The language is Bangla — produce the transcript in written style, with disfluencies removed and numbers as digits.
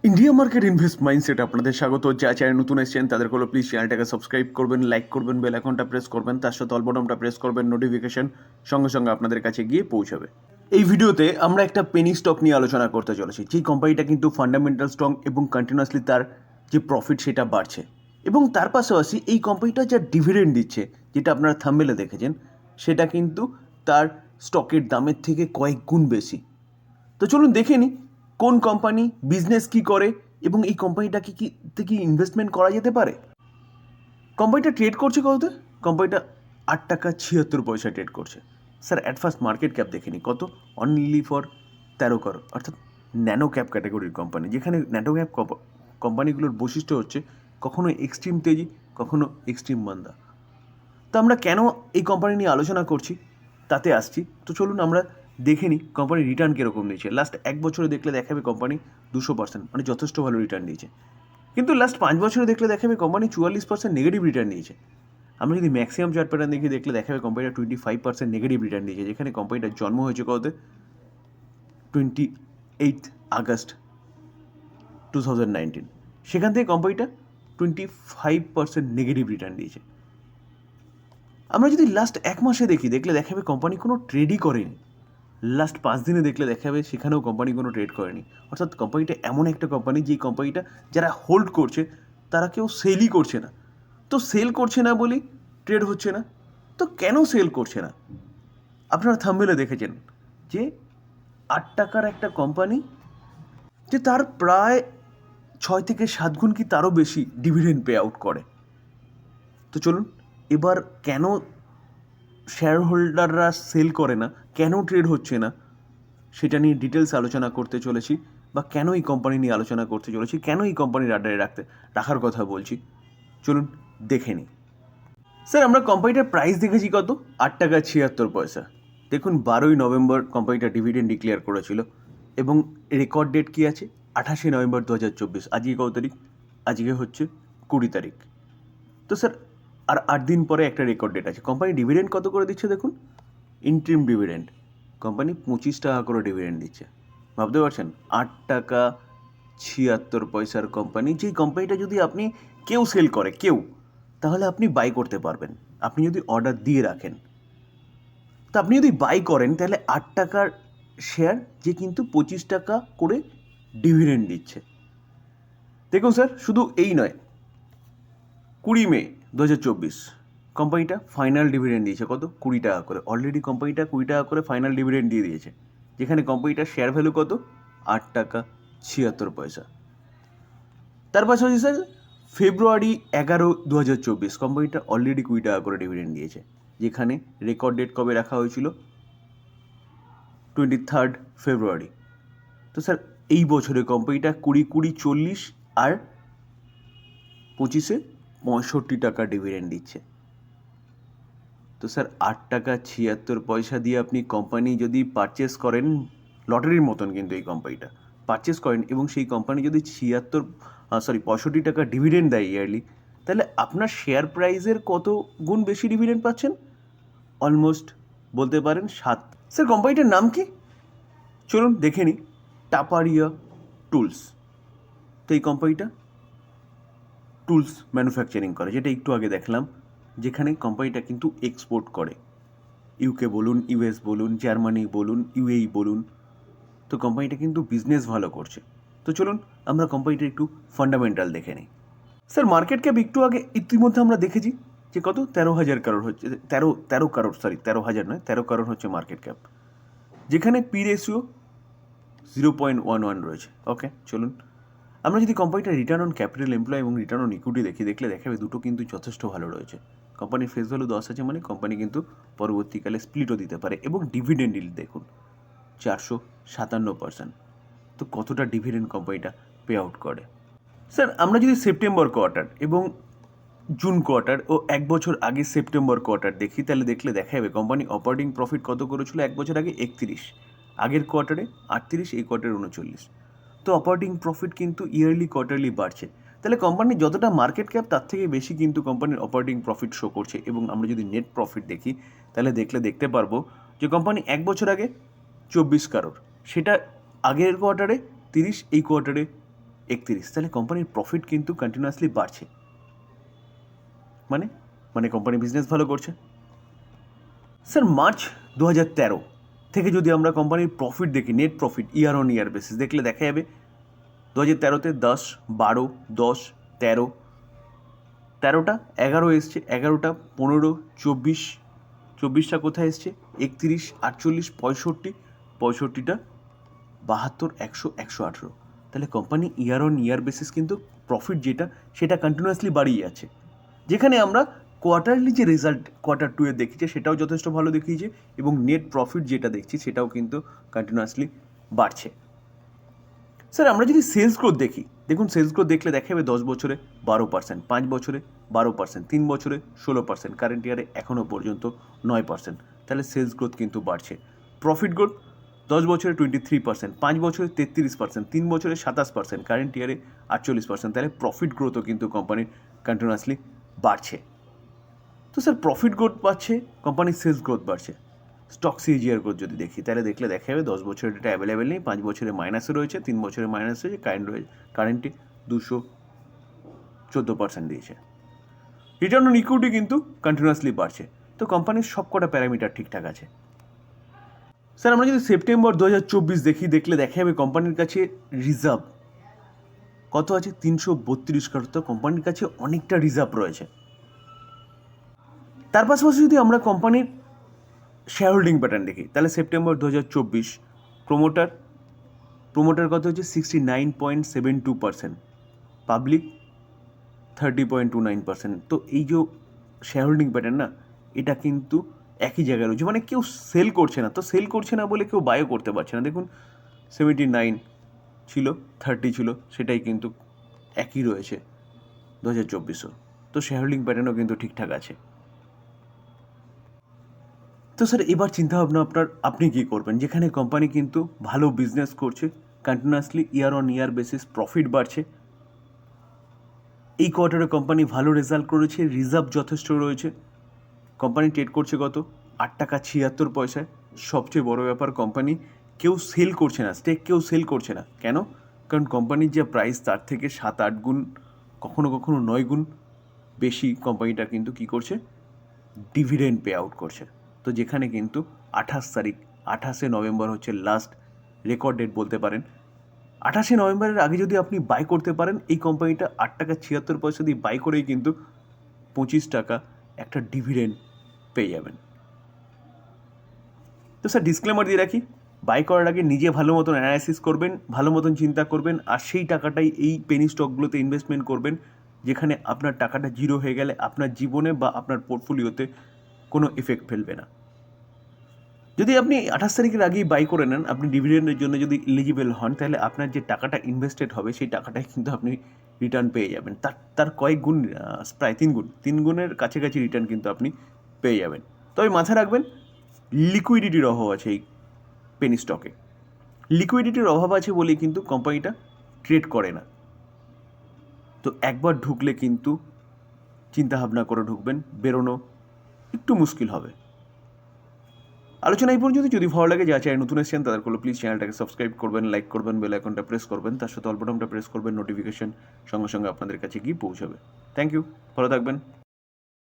ইন্ডিয়া মার্কেট ইনভেস্ট মাইন্ডসেট আপনাদের স্বাগত। যা চ্যানেল নতুন এসেছেন তাদের হলো প্লিজ চ্যানেলটাকে সাবস্ক্রাইব করবেন, লাইক করবেন, বেল আইকনটা প্রেস করবেন, তার সাথে অল বটনটা প্রেস করবেন, নোটিফিকেশন সঙ্গে সঙ্গে আপনাদের কাছে গিয়ে পৌঁছাবে। এই ভিডিওতে আমরা একটা পেনি স্টক নিয়ে আলোচনা করতে চলেছি। যেই কোম্পানিটা কিন্তু ফান্ডামেন্টাল স্ট্রং এবং কন্টিনিউয়াসলি তার যে প্রফিট সেটা বাড়ছে, এবং তার পাশাপাশি এই কোম্পানিটা যা ডিভিডেন্ড দিচ্ছে, যেটা আপনারা থাম্বনেলে দেখেছেন, সেটা কিন্তু তার স্টকের দামের থেকে কয়েক গুণ বেশি। তো চলুন দেখে নিই কোন কোম্পানি, বিজনেস কী করে এবং এই কোম্পানিটাকে কি থেকে ইনভেস্টমেন্ট করা যেতে পারে। কোম্পানিটা ট্রেড করছে কততে? কোম্পানিটা 8 টাকা 76 পয়সা ট্রেড করছে। Sir at first market cap দেখে নিই কত, অনলি ফর 13 করোড়, অর্থাৎ ন্যানো ক্যাপ ক্যাটাগরির কোম্পানি। যেখানে ন্যানো ক্যাপ কোম্পানিগুলোর বৈশিষ্ট্য হচ্ছে কখনো এক্সট্রিম তেজি, কখনো এক্সট্রিম মান্দা। তো আমরা কেন এই কোম্পানি নিয়ে আলোচনা করছি তাতে আসছি। তো চলুন আমরা দেখে নিই কোম্পানির রিটার্ন কীরকম দিয়েছে। লাস্ট 1 বছরে দেখলে দেখাবে কোম্পানি 200%, মানে যথেষ্ট ভালো রিটার্ন দিয়েছে। কিন্তু লাস্ট 5 বছরে দেখলে দেখাবে কোম্পানি 44% নেগেটিভ রিটার্ন দিয়েছে। আমরা যদি ম্যাক্সিমাম চার্ট প্যাটার্ন দেখি দেখলে দেখাবে কোম্পানিটা 25% নেগেটিভ রিটার্ন দিয়েছে। যেখানে কোম্পানিটার জন্ম হয়েছে কততে? 28 আগস্ট 2019। সেখান থেকে কোম্পানিটা 25% নেগেটিভ রিটার্ন দিয়েছে। আমরা যদি লাস্ট 1 মাসে দেখি দেখলে দেখাবে কোম্পানি কোনো ট্রেডই করেনি। লাস্ট 5 দিনে দেখলে দেখাবে সেখানেও কোম্পানি কোনো ট্রেড করেনি। অর্থাৎ কোম্পানিটা এমন একটা কোম্পানি যেই কোম্পানিটা যারা হোল্ড করছে তারা কেউ সেলই করছে না। তো সেল করছে না বলেই ট্রেড হচ্ছে না। তো কেন সেল করছে না? আপনারা থাম্বনেলে দেখেছেন যে 8 টাকার একটা কোম্পানি, যে তার প্রায় 6 থেকে 7 গুণ কি তারও বেশি ডিভিডেন্ড পে আউট করে। তো চলুন এবার কেন শেয়ার হোল্ডাররা সেল করে না, কেন ট্রেড হচ্ছে না, সেটা নিয়ে ডিটেলস আলোচনা করতে চলেছি। বা কেন এই কোম্পানি নিয়ে আলোচনা করতে চলেছি, কেন এই কোম্পানির আড্ডায় রাখার কথা বলছি, চলুন দেখে নিই। স্যার আমরা কোম্পানিটার প্রাইস দেখেছি কত? 8 টাকা 76 পয়সা। দেখুন 12ই নভেম্বর কোম্পানিটা ডিভিডেন্ড ডিক্লেয়ার করেছিল এবং রেকর্ড ডেট কী আছে? 28 নভেম্বর 2024। আজকে কত তারিখ? আজকে হচ্ছে 20 তারিখ। তো স্যার আর 8 দিন পরে একটা রেকর্ড ডেট আছে। কোম্পানি ডিভিডেন্ড কত করে দিচ্ছে দেখুন, ইন্ট্রিম ডিভিডেন্ড কোম্পানি 25 টাকা করে ডিভিডেন্ড দিচ্ছে। ভাবতে পারছেন? 8 টাকা 76 পয়সার কোম্পানি, যেই কোম্পানিটা যদি আপনি কেউ সেল করে কেউ, তাহলে আপনি বাই করতে পারবেন, আপনি যদি অর্ডার দিয়ে রাখেন। তো আপনি যদি বাই করেন তাহলে 8 টাকার শেয়ার, যে কিন্তু 25 টাকা করে ডিভিডেন্ড দিচ্ছে। দেখুন স্যার শুধু এই নয়, 20 মে 2024 কোম্পানিটা ফাইনাল ডিভিডেন্ড দিয়েছে কত? 20 টাকা করে। অলরেডি কোম্পানিটা 20 টাকা করে ফাইনাল ডিভিডেন্ড দিয়ে দিয়েছে। যেখানে কোম্পানিটার শেয়ার ভ্যালু কত? 8 টাকা 76 পয়সা। তার পাশাপাশি স্যার February 11, 2024 কোম্পানিটা অলরেডি 20 টাকা করে ডিভিডেন্ড দিয়েছে। যেখানে রেকর্ড ডেট কবে রাখা হয়েছিল? 23 ফেব্রুয়ারি। তো স্যার এই বছরে কোম্পানিটা 20-20-40 আর 25-এ 65 টাকা ডিভিডেন্ড দিচ্ছে। তো স্যার 8 টাকা 76 পয়সা দিয়ে আপনি কোম্পানি যদি পারচেস করেন, লটারির মতন কিন্তু এই কোম্পানিটা পারচেস করেন, এবং সেই কোম্পানি যদি 65 টাকা ডিভিডেন্ড দেয় ইয়ারলি, তাহলে আপনার শেয়ার প্রাইসের কত গুণ বেশি ডিভিডেন্ড পাচ্ছেন? অলমোস্ট বলতে পারেন 7। স্যার কোম্পানিটার নাম কি? চলুন দেখে নিই। টাপারিয়া টুলস। তো এই কোম্পানিটা টুলস ম্যানুফ্যাকচারিং করে, যেটা একটু আগে দেখলাম। যেখানে কোম্পানিটা কিন্তু এক্সপোর্ট করে, ইউকে বলুন, ইউএস বলুন, জার্মানি বলুন, ইউএই বলুন। তো কোম্পানিটা কিন্তু বিজনেস ভালো করছে। তো চলুন আমরা কোম্পানিটার একটু ফান্ডামেন্টাল দেখে নিই। স্যার মার্কেট ক্যাপ একটু আগে ইতিমধ্যে আমরা দেখেছি যে কত? 13,000 করোড় হচ্ছে। 13 করোড়, সরি 13,000 নয়, 13 করোড় হচ্ছে মার্কেট ক্যাপ। যেখানে পি রেশিও 0.11 রয়েছে। ওকে চলুন আমরা যদি কোম্পানিটার রিটার্ন অন ক্যাপিটাল এমপ্লয় এবং রিটার্ন অন ইকুইটি দেখলে দেখাবে দুটো কিন্তু যথেষ্ট ভালো রয়েছে। কোম্পানির ফেস ভ্যালু 10 আছে, মানে কোম্পানি কিন্তু পরবর্তীকালে স্প্লিটও দিতে পারে। এবং ডিভিডেন্ড ইল্ড দেখুন 457%। তো কতটা ডিভিডেন্ড কোম্পানিটা পে আউট করে। স্যার আমরা যদি সেপ্টেম্বর কোয়ার্টার এবং জুন কোয়ার্টার ও 1 বছর আগে সেপ্টেম্বর কোয়ার্টার দেখি, তাহলে দেখলে দেখা যাবে কোম্পানি অপারেটিং প্রফিট কত করেছিল 1 বছর আগে? 31, আগের কোয়ার্টারে 38, এই কোয়ার্টারে 39। তো অপারেটিং প্রফিট কিন্তু ইয়ারলি কোয়ার্টারলি বাড়ছে। তাহলে কোম্পানির যতটা মার্কেট ক্যাপ তার থেকে বেশি কিন্তু কোম্পানির অপারেটিং প্রফিট শো করছে। এবং আমরা যদি নেট প্রফিট দেখি তাহলে দেখতে পারবো যে কোম্পানি 1 বছর আগে 24 করোড়, সেটা আগের কোয়ার্টারে 30, এই কোয়ার্টারে 31, তাহলে কোম্পানির প্রফিট কিন্তু কন্টিনিউয়াসলি বাড়ছে। মানে কোম্পানি বিজনেস ভালো করছে। স্যার মার্চ 2013 থেকে যদি আমরা কোম্পানির প্রফিট দেখি, net profit year on year basis দেখলে দেখা যাবে 2013-তে 10, 12, 10, 13, 13টা 11 এসছে, 11টা 15, 24, 24টা কোথায় এসছে 31, 48, 65, 65টা 72, 100, 118। তাহলে company year on year basis কিন্তু প্রফিট যেটা সেটা কন্টিনিউয়াসলি বাড়িয়ে যাচ্ছে। যেখানে আমরা কোয়ার্টারলি যে রেজাল্ট Q2 এর দেখিয়েছে সেটাও যথেষ্ট ভালো দেখিয়েছে, এবং নেট প্রফিট যেটা দেখছি সেটাও কিন্তু কন্টিনিউয়াসলি বাড়ছে। স্যার আমরা যদি সেলস গ্রোথ দেখি, দেখুন সেলস গ্রোথ দেখলে দেখা যাবে 10 বছরে 12%, 5 বছরে 12%, 3 বছরে 16%, কারেন্ট ইয়ারে এখনও পর্যন্ত 9%। তাহলে সেলস গ্রোথ কিন্তু বাড়ছে। প্রফিট গ্রোথ 10 বছরে 23%, 5 বছরে 33%, 3 বছরে 27%, কারেন্ট ইয়ারে 48%। তাহলে প্রফিট গ্রোথও কিন্তু কোম্পানির কন্টিনিউয়াসলি বাড়ছে। তো স্যার প্রফিট গ্রোথ বাড়ছে, কোম্পানির সেলস গ্রোথ বাড়ছে। স্টক সিজিআর গ্রোথ যদি দেখি তাহলে দেখলে দেখা যাবে 10 বছরের ডেটা অ্যাভেলেবেল নেই, 5 বছরে মাইনাসে রয়েছে, 3 বছরে মাইনাস রয়েছে, কারেন্টে 214% দিয়েছে। রিটার্ন অন ইকুইটি কিন্তু কন্টিনিউয়াসলি বাড়ছে। তো কোম্পানির সবকটা প্যারামিটার ঠিকঠাক আছে। স্যার আমরা যদি সেপ্টেম্বর 2024 দেখি, দেখলে দেখা যাবে কোম্পানির কাছে রিজার্ভ কত আছে 332 crore। তো কোম্পানির কাছে অনেকটা রিজার্ভ রয়েছে। তার পাশাপাশি যদি আমরা কোম্পানির শেয়ার হোল্ডিং প্যাটার্ন দেখি তাহলে সেপ্টেম্বর 2024 প্রোমোটার কত হচ্ছে 69.72%, পাবলিক 30.29%। তো এই যে শেয়ার হোল্ডিং প্যাটার্ন না, এটা কিন্তু একই জায়গায় রয়েছে, মানে কেউ সেল করছে না। তো সেল করছে না বলে কেউ বাইও করতে পারছে না। দেখুন 79 ছিল, 30 ছিল, সেটাই কিন্তু একই রয়েছে 2024। তো শেয়ার হোল্ডিং প্যাটার্নও কিন্তু ঠিকঠাক আছে। তো স্যার এবার চিন্তাভাবনা আপনি কী করবেন, যেখানে কোম্পানি কিন্তু ভালো বিজনেস করছে, continuously year on year basis profit বাড়ছে, এই কোয়ার্টারে কোম্পানি ভালো রেজাল্ট করেছে, রিজার্ভ যথেষ্ট রয়েছে, কোম্পানি ট্রেড করছে কত 8 টাকা 76 পয়সায়। সবচেয়ে বড় ব্যাপার কোম্পানি কেউ সেল করছে না, স্টেক কেউ সেল করছে না। কেন? কারণ কোম্পানির যে প্রাইস তার থেকে 7-8 গুণ, কখনো কখনো 9 গুণ বেশি কোম্পানিটা কিন্তু কী করছে, ডিভিডেন্ড পে আউট করছে। তো যেখানে কিন্তু 28 নভেম্বর হচ্ছে লাস্ট রেকর্ড ডেট বলতে পারেন। 28 নভেম্বরের আগে যদি আপনি বাই করতে পারেন এই কোম্পানিটা 8 টাকা 76 পয়সা দিয়ে বাই করেই কিন্তু 25 টাকা একটা ডিভিডেন্ড পেয়ে যাবেন। তো স্যার ডিসক্লেমার দিয়ে রাখি, বাই করার আগে নিজে ভালো মতন অ্যানালাইসিস করবেন, ভালো মতন চিন্তা করবেন, আর সেই টাকাটাই এই পেনি স্টকগুলোতে ইনভেস্টমেন্ট করবেন, যেখানে আপনার টাকাটা জিরো হয়ে গেলে আপনার জীবনে বা আপনার পোর্টফোলিওতে কোনো এফেক্ট ফেলবে না। যদি আপনি 28 তারিখের আগেই বাই করে নেন, আপনি ডিভিডেন্ডের জন্য যদি এলিজিবল হন, তাহলে আপনার যে টাকাটা ইনভেস্টেড হবে সেই টাকাটাই কিন্তু আপনি রিটার্ন পেয়ে যাবেন। তার কয়েক গুণ, প্রায় 3 গুণের কাছাকাছি রিটার্ন কিন্তু আপনি পেয়ে যাবেন। তবে মাথায় রাখবেন লিকুইডিটির অভাব আছে এই পেনি স্টকে। লিকুইডিটির অভাব আছে বলেই কিন্তু কোম্পানিটা ট্রেড করে না। তো একবার ঢুকলে কিন্তু চিন্তাভাবনা করে ঢুকবেন, বেরোনো একটু মুশকিল হবে। আলোচনা এই পর্যন্ত। যদি ভালো লাগে, যা চ্যানেল নতুন এসেছেন তাদের করলে প্লিজ চ্যানেলটাকে সাবস্ক্রাইব করবেন, লাইক করবেন, বেল আইকনটা প্রেস করবেন, তার সাথে অল বাটনটা প্রেস করবেন, নোটিফিকেশন সঙ্গে সঙ্গে আপনাদের কাছে গিয়ে পৌঁছাবে। থ্যাংক ইউ, ভালো থাকবেন।